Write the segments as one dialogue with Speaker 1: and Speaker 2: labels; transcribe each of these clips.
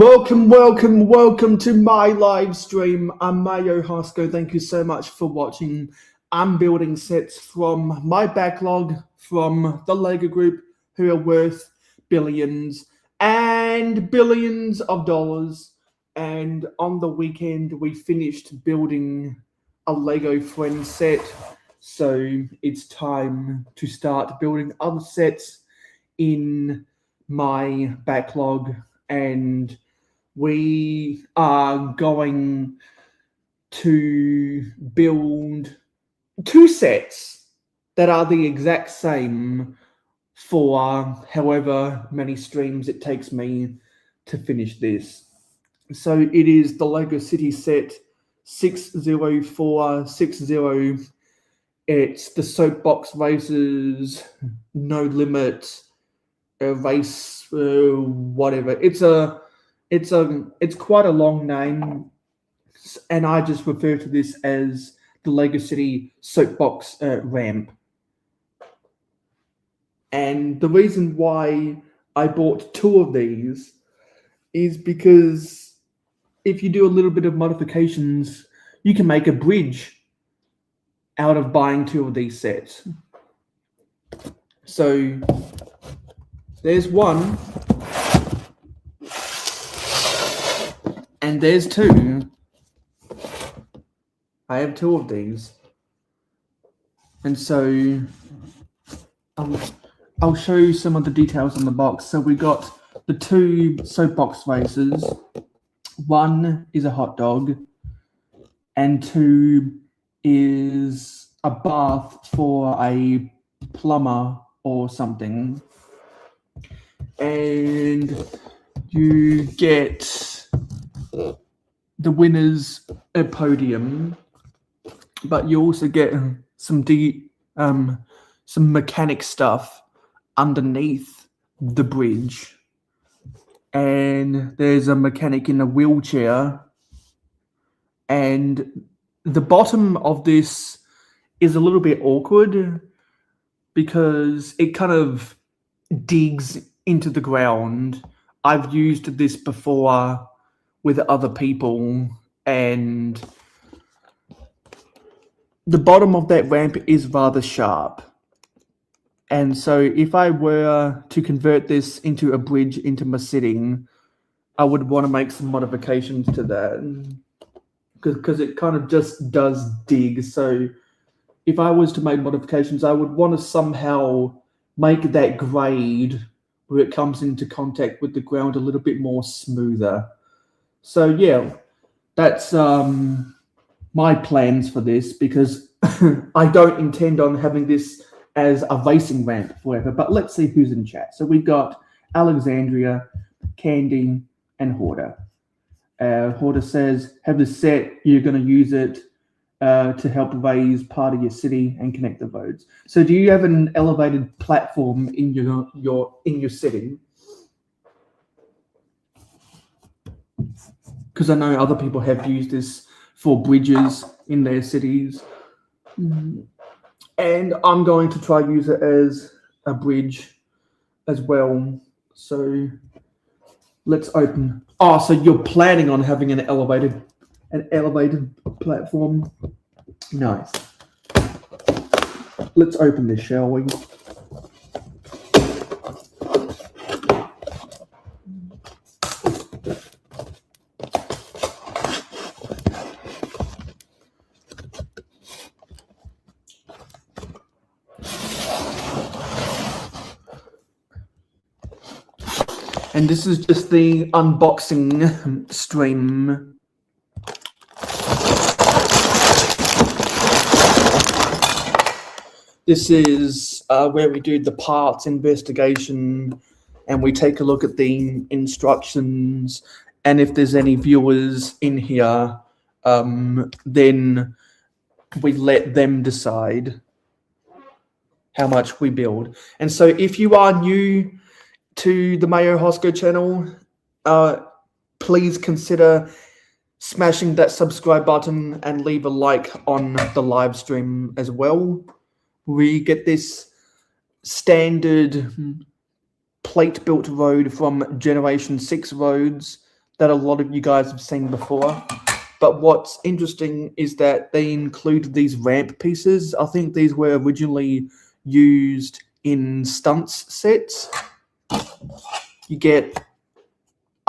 Speaker 1: Welcome to my live stream. I'm mayohosko. Thank you so much for watching. I'm building sets from my backlog from the Lego group who are worth billions and billions of dollars. And on the weekend, we finished building a Lego Friends set. So it's time to start building other sets in my backlog, and we are going to build two sets that are the exact same for however many streams it takes me to finish this. So it is the Lego City set 60460. It's the soapbox races, no limit, race, whatever. It's quite a long name, and I just refer to this as the Lego City soapbox ramp. And the reason why I bought two of these is because if you do a little bit of modifications, you can make a bridge out of buying two of these sets. So there's one, and there's two. I have two of these, and so I'll show you some of the details on the box. So we got the two soapbox races. One is a hot dog, and two is a bath for a plumber or something. And you get the winners a podium, but you also get some mechanic stuff underneath the bridge. And there's a mechanic in a wheelchair, and the bottom of this is a little bit awkward because it kind of digs into the ground. I've used this before with other people, and the bottom of that ramp is rather sharp. And so if I were to convert this into a bridge into my sitting, I would want to make some modifications to that because it kind of just does dig. So if I was to make modifications, I would want to somehow make that grade where it comes into contact with the ground a little bit more smoother. So yeah, that's my plans for this, because I don't intend on having this as a racing ramp forever. But let's see who's in chat. So we've got Alexandria, Candy, and Horda. Horda says, have the set, you're going to use it to help raise part of your city and connect the roads. So do you have an elevated platform in your city? Because I know other people have used this for bridges in their cities. And I'm going to try to use it as a bridge as well. So let's open. Oh, so you're planning on having an elevated platform? Nice. Let's open this, shall we? And this is just the unboxing stream. This is where we do the parts investigation, and we take a look at the instructions, and if there's any viewers in here, then we let them decide how much we build. And so if you are new to the mayohosko channel, please consider smashing that subscribe button and leave a like on the live stream as well. We get this standard plate built road from Generation 6 roads that a lot of you guys have seen before. But what's interesting is that they included these ramp pieces. I think these were originally used in stunts sets. You get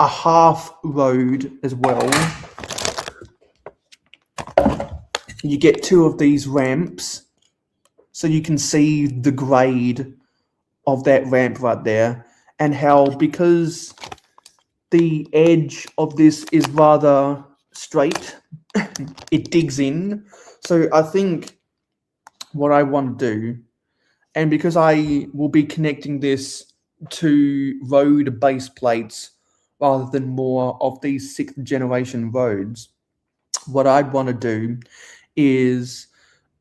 Speaker 1: a half road as well. You get 2 of these ramps, so you can see the grade of that ramp right there, and how, because the edge of this is rather straight, it digs in. So I think what I want to do, and because I will be connecting this to road base plates rather than more of these 6th generation roads, what I'd want to do is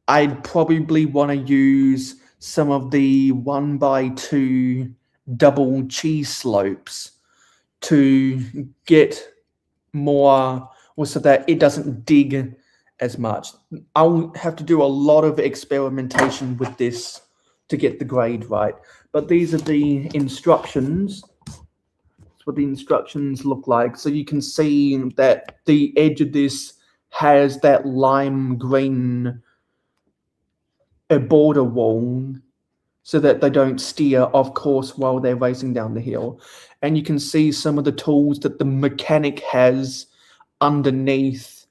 Speaker 1: I'd probably want to use some of the 1x2 double cheese slopes to get more, or so that it doesn't dig as much. I'll have to do a lot of experimentation with this to get the grade right. But these are the instructions. That's what the instructions look like. So you can see that the edge of this has that lime green border wall so that they don't steer off course while they're racing down the hill. And you can see some of the tools that the mechanic has underneath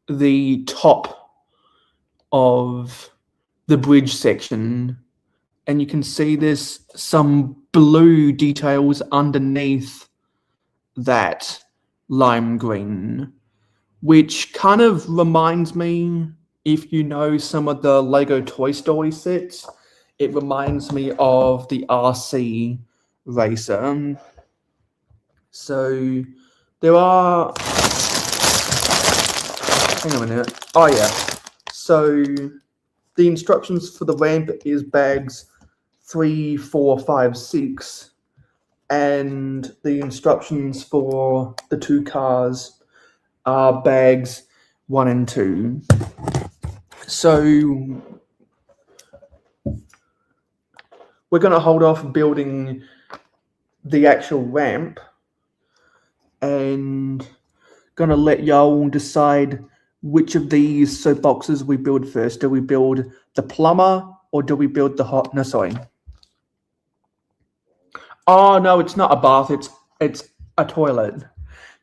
Speaker 1: the top of the bridge section. And you can see there's some blue details underneath that lime green, which kind of reminds me, if you know some of the Lego Toy Story sets, it reminds me of the RC racer. So there are, hang on a minute. Oh yeah. So the instructions for the ramp is bags 3, 4, 5, 6. And the instructions for the 2 cars are bags 1 and 2. So we're going to hold off building the actual ramp and going to let y'all decide which of these soapboxes we build first. Do we build the plumber or do we build the hot? No, sorry. Oh no, it's not a bath. It's a toilet.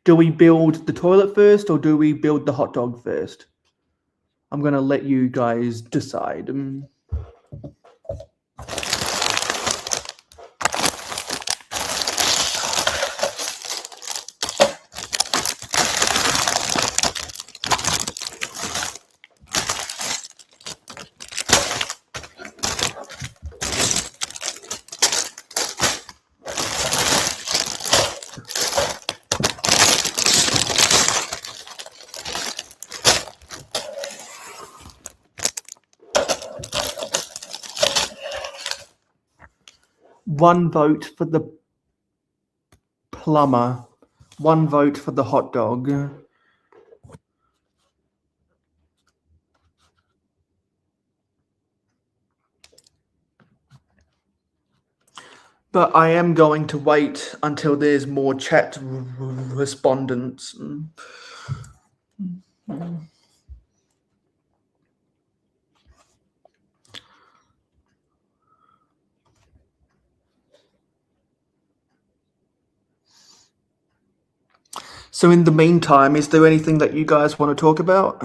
Speaker 1: Do we build the toilet first or do we build the hot dog first? I'm going to let you guys decide. One vote for the plumber, 1 vote for the hot dog. But I am going to wait until there's more chat respondents. So in the meantime, is there anything that you guys want to talk about?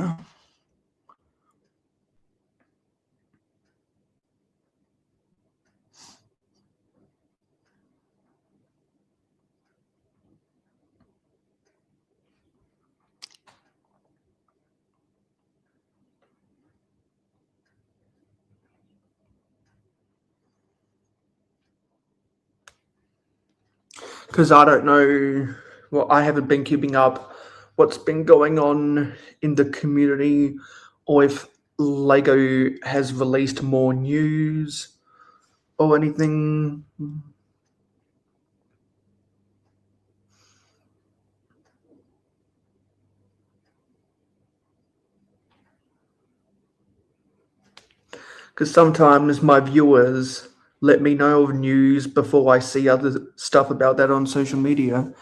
Speaker 1: Because I don't know, well, I haven't been keeping up what's been going on in the community, or if Lego has released more news or anything. Because sometimes my viewers let me know of news before I see other stuff about that on social media.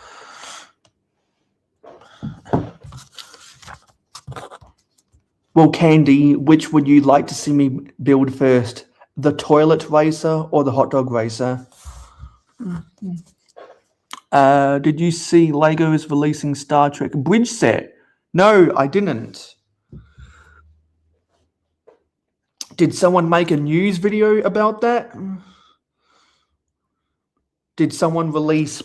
Speaker 1: Well, Candy, which would you like to see me build first? The toilet racer or the hot dog racer? Did you see Lego is releasing Star Trek bridge set? No, I didn't. Did someone make a news video about that? Did someone release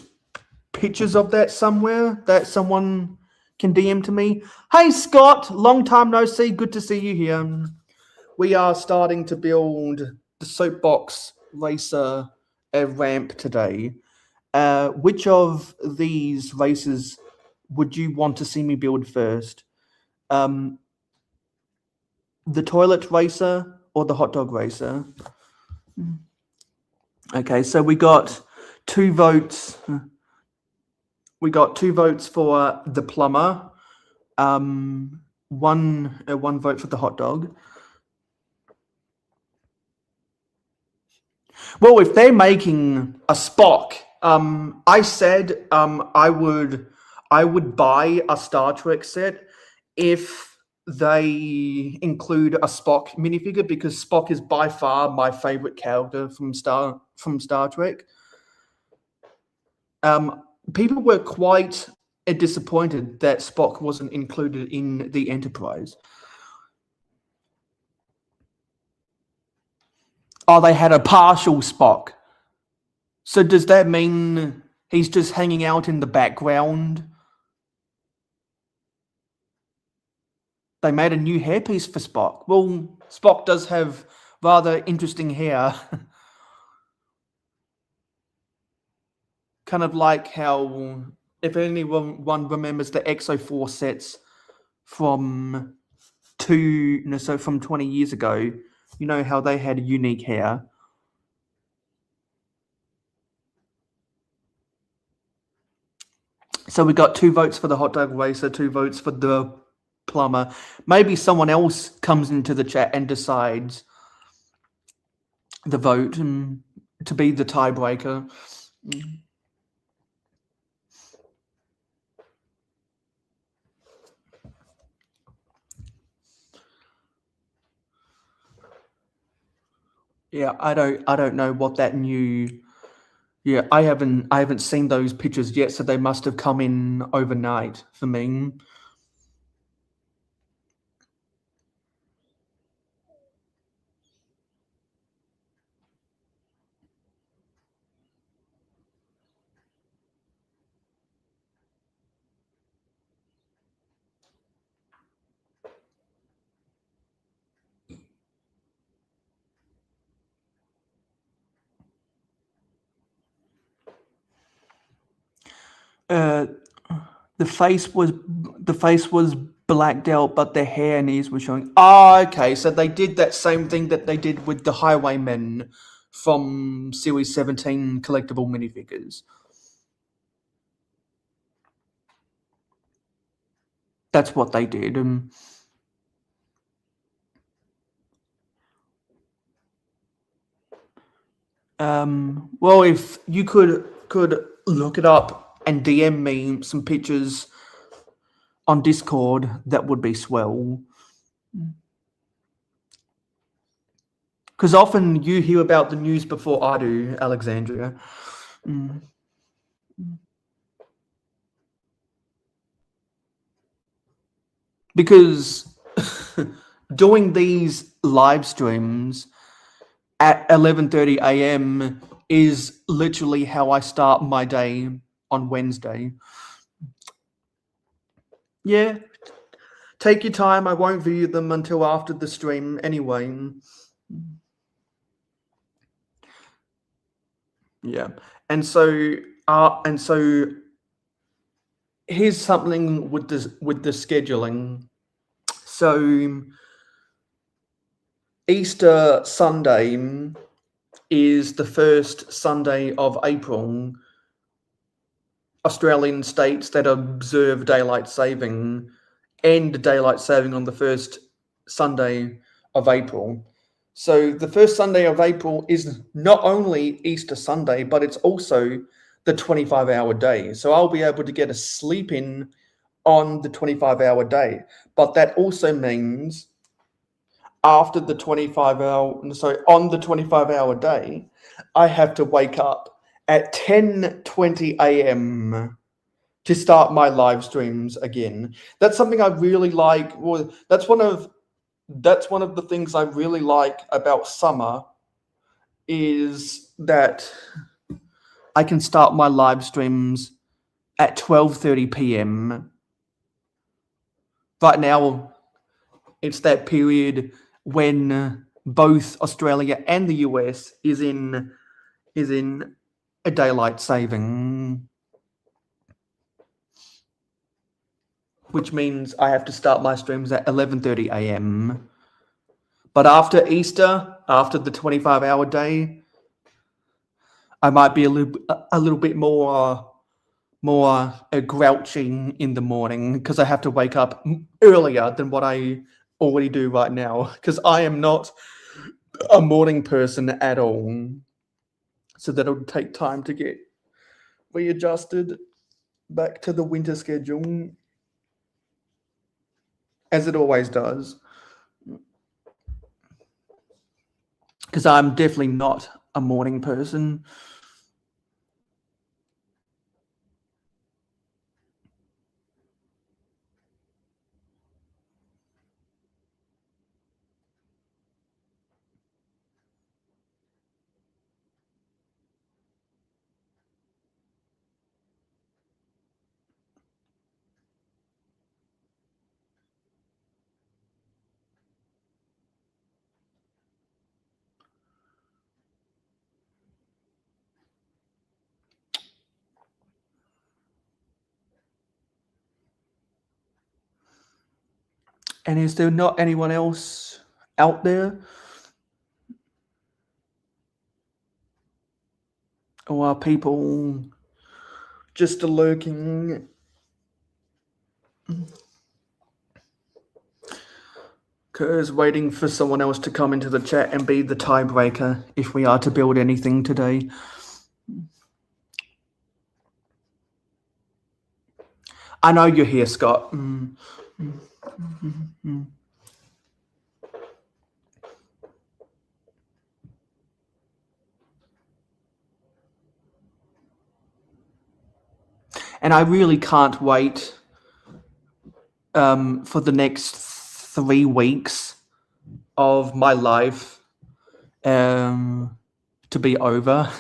Speaker 1: pictures of that somewhere that someone can DM to me? Hey, Scott, long time no see. Good to see you here. We are starting to build the soapbox racer ramp today. Which of these races would you want to see me build first? The toilet racer or the hot dog racer? Okay, so we got 2 votes. We got 2 votes for the plumber. One vote for the hot dog. Well, if they're making a Spock, I said I would buy a Star Trek set if they include a Spock minifigure, because Spock is by far my favorite character from Star Trek. People were quite disappointed that Spock wasn't included in the Enterprise. Oh, they had a partial Spock. So does that mean he's just hanging out in the background? They made a new hairpiece for Spock. Well, Spock does have rather interesting hair. Kind of like how, if anyone remembers the Exo 4 sets from 20 years ago, you know how they had unique hair. So we got 2 votes for the hot dog racer, 2 votes for the plumber. Maybe someone else comes into the chat and decides the vote to be the tiebreaker. Yeah, I don't know what that new. Yeah, I haven't seen those pictures yet, so they must have come in overnight for me. The face was blacked out, but the hair and ears were showing. Oh, okay. So they did that same thing that they did with the Highwaymen from Series 17 collectible minifigures. That's what they did. Well, if you could look it up and DM me some pictures on Discord, that would be swell. Because often you hear about the news before I do, Alexandria. Because doing these live streams at 11:30 a.m. is literally how I start my day on Wednesday. Yeah, take your time. I won't view them until after the stream anyway. Yeah, and so here's something with the scheduling. So Easter Sunday is the first Sunday of April. Australian states that observe daylight saving end daylight saving on the first Sunday of April. So the first Sunday of April is not only Easter Sunday, but it's also the 25-hour day. So I'll be able to get a sleep in on the 25-hour day. But that also means after the 25-hour, sorry, on the 25-hour day, I have to wake up at 10:20 a.m. to start my live streams again. That's something I really like. Well, that's one of the things I really like about summer, is that I can start my live streams at 12:30 p.m. Right now, it's that period when both Australia and the US is in a daylight saving, which means I have to start my streams at 11:30 a.m. But after Easter, after the 25-hour day, I might be a little bit more grouchy in the morning, because I have to wake up earlier than what I already do right now, because I am not a morning person at all. So that'll take time to get readjusted back to the winter schedule, as it always does. Because I'm definitely not a morning person. And is there not anyone else out there? Or are people just lurking? Because waiting for someone else to come into the chat and be the tiebreaker if we are to build anything today. I know you're here, Scott. And I really can't wait for the next 3 weeks of my life to be over.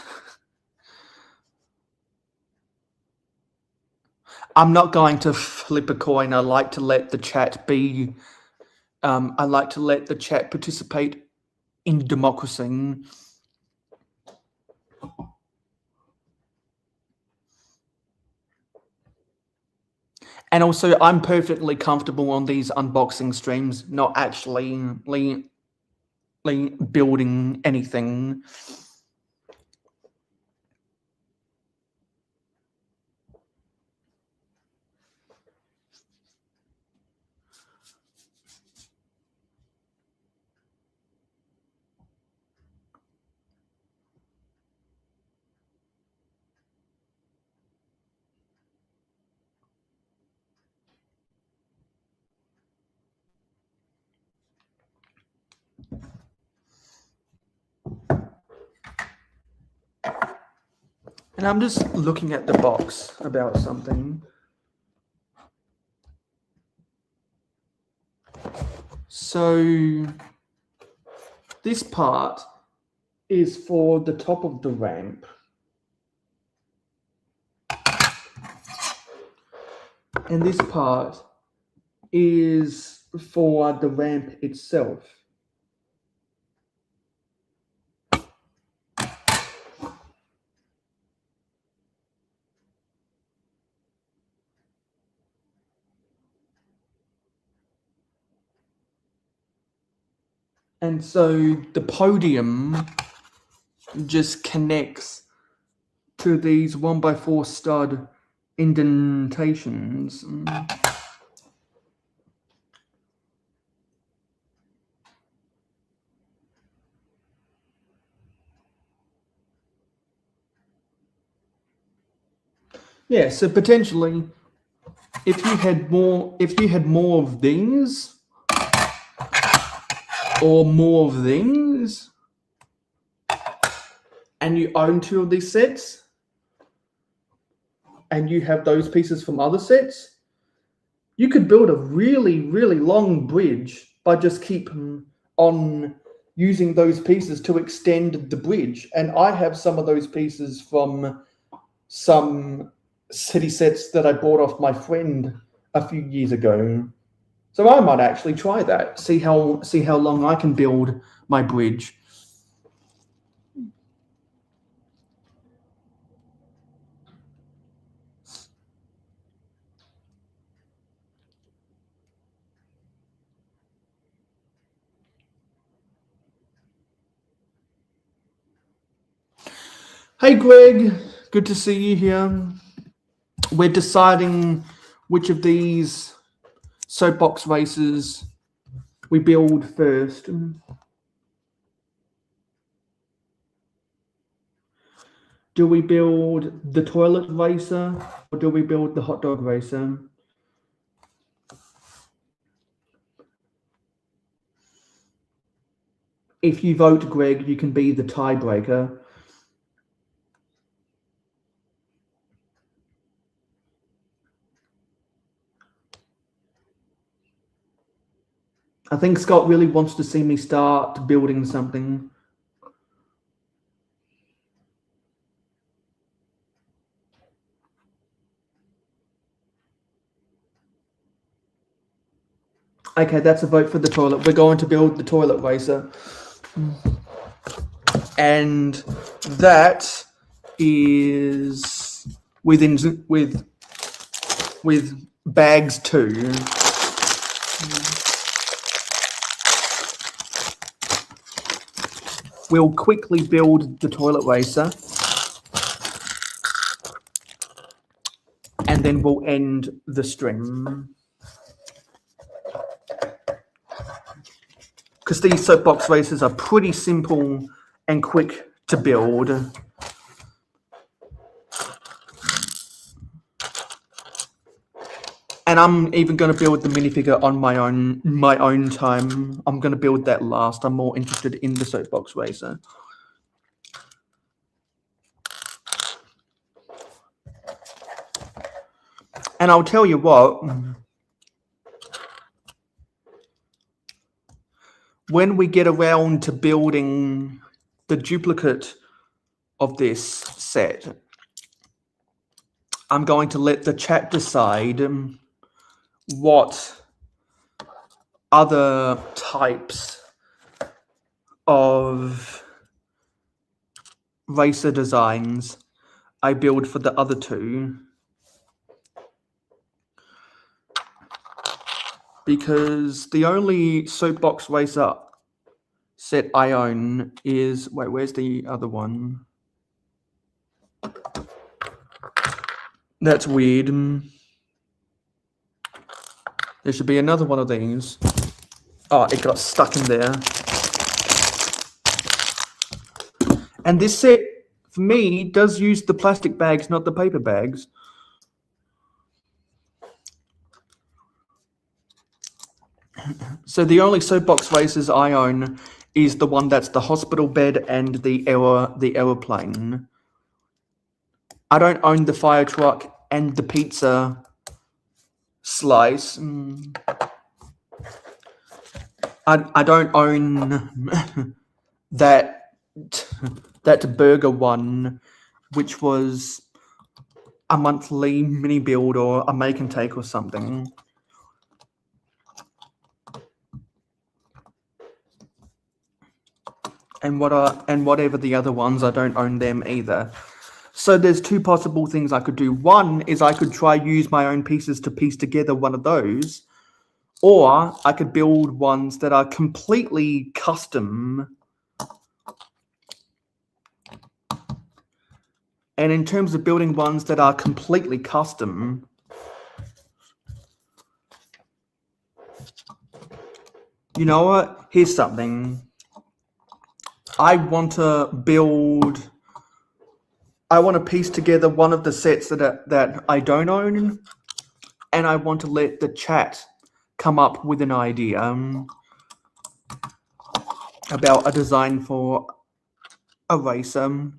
Speaker 1: I'm not going to flip a coin. I like to let the chat be. I like to let the chat participate in democracy. And also, I'm perfectly comfortable on these unboxing streams, not actually building anything. And I'm just looking at the box about something. So this part is for the top of the ramp. And this part is for the ramp itself. And so the podium just connects to these 1x4 stud indentations. Yeah, so potentially, if you had more of these, or more of these, and you own 2 of these sets, and you have those pieces from other sets, you could build a really, really long bridge by just keep on using those pieces to extend the bridge. And I have some of those pieces from some city sets that I bought off my friend a few years ago. So I might actually try that, see how long I can build my bridge. Hey Greg, good to see you here. We're deciding which of these soapbox races we build first. Do we build the toilet racer or do we build the hot dog racer? If you vote Greg, you can be the tiebreaker. I think Scott really wants to see me start building something. Okay, that's a vote for the toilet. We're going to build the toilet racer. And that is with bags 2. We'll quickly build the toilet racer. And then we'll end the stream. Because these soapbox races are pretty simple and quick to build. And I'm even going to build the minifigure on my own time. I'm going to build that last. I'm more interested in the soapbox racer. And I'll tell you what, when we get around to building the duplicate of this set, I'm going to let the chat decide what other types of racer designs I build for the other 2. Because the only soapbox racer set I own is, wait, where's the other one? That's weird. There should be another one of these. Oh, it got stuck in there. And this set, for me, does use the plastic bags, not the paper bags. So the only soapbox races I own is the one that's the hospital bed and the aeroplane. I don't own the fire truck and the pizza slice. I don't own that burger one, which was a monthly mini build or a make and take or something. And whatever the other ones, I don't own them either. So there's 2 possible things I could do. One is I could try use my own pieces to piece together one of those, or I could build ones that are completely custom. And in terms of building ones that are completely custom, you know what? Here's something. I want to piece together one of the sets that I don't own, and I want to let the chat come up with an idea. about a design for a racer,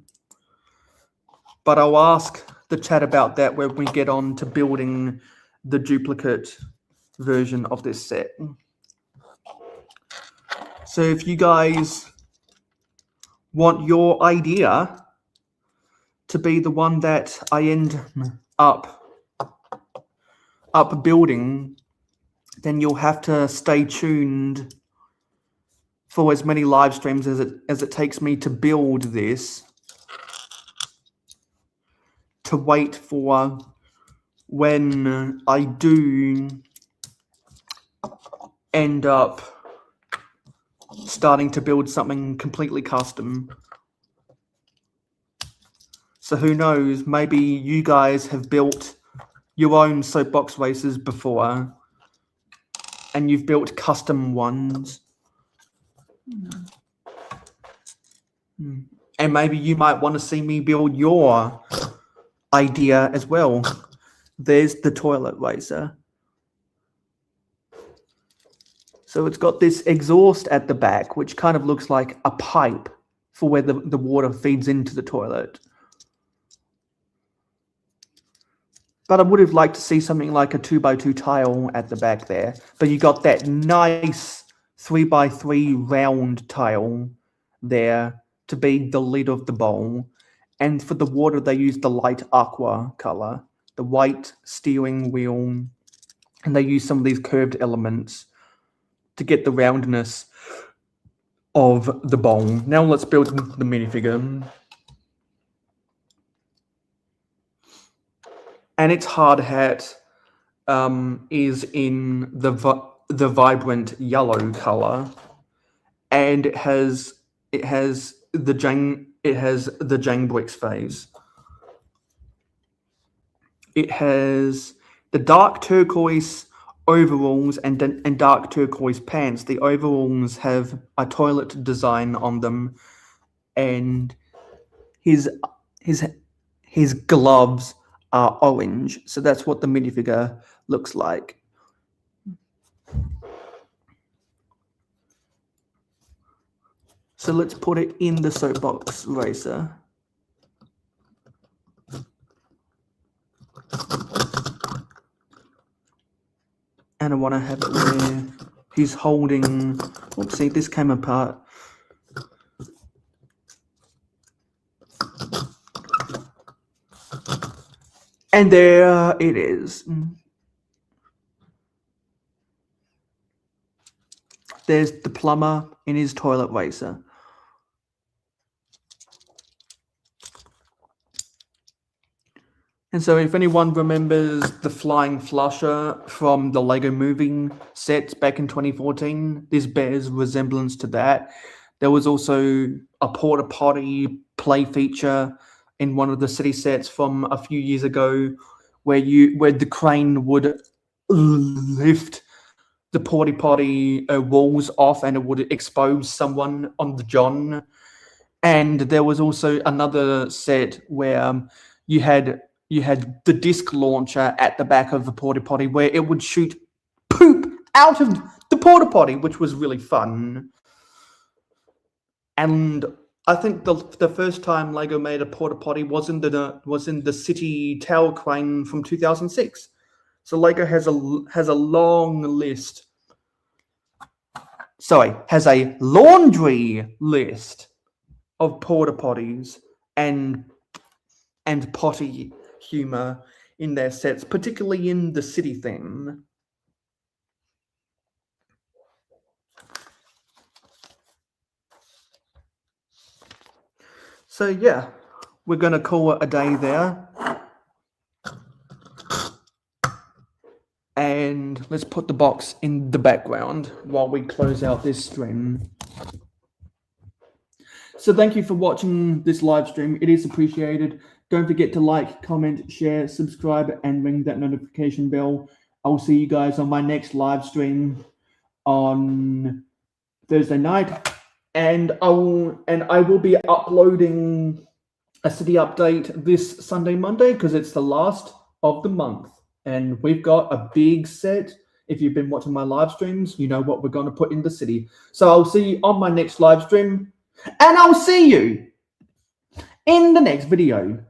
Speaker 1: but I'll ask the chat about that when we get on to building the duplicate version of this set. So if you guys want your idea to be the one that I end up building, then you'll have to stay tuned for as many live streams as it takes me to build this, to wait for when I do end up starting to build something completely custom. So who knows, maybe you guys have built your own soapbox races before and you've built custom ones. And maybe you might want to see me build your idea as well. There's the toilet racer. So it's got this exhaust at the back, which kind of looks like a pipe for where the water feeds into the toilet. But I would have liked to see something like a 2x2 tile at the back there. But you got that nice 3x3 round tile there to be the lid of the bowl. And for the water, they used the light aqua color, the white steering wheel. And they used some of these curved elements to get the roundness of the bowl. Now let's build the minifigure. And its hard hat is in the vibrant yellow color, and it has the Jang Bricks phase. It has the dark turquoise overalls and dark turquoise pants. The overalls have a toilet design on them, and his gloves are orange. So that's what the minifigure looks like. So let's put it in the soapbox racer. And I want to have it where he's holding... Oopsie, this came apart. And there it is. There's the plumber in his toilet racer. And so if anyone remembers the flying flusher from the Lego movie sets back in 2014, this bears resemblance to that. There was also a porta potty play feature in one of the city sets from a few years ago where the crane would lift the porta potty walls off and it would expose someone on the john. And there was also another set where you had the disc launcher at the back of the porta potty where it would shoot poop out of the porta potty, which was really fun. And I think the first time Lego made a porta potty was in the city tower crane from 2006. So Lego has a long list. Sorry, has a laundry list of porta potties and potty humor in their sets, particularly in the city theme. So yeah, we're going to call it a day there. And let's put the box in the background while we close out this stream. So thank you for watching this live stream. It is appreciated. Don't forget to like, comment, share, subscribe, and ring that notification bell. I'll see you guys on my next live stream on Thursday night. And I will be uploading a city update this Sunday, Monday, because it's the last of the month. And we've got a big set If you've been watching my live streams, you know what we're going to put in the city. So I'll see you on my next live stream, and I'll see you in the next video.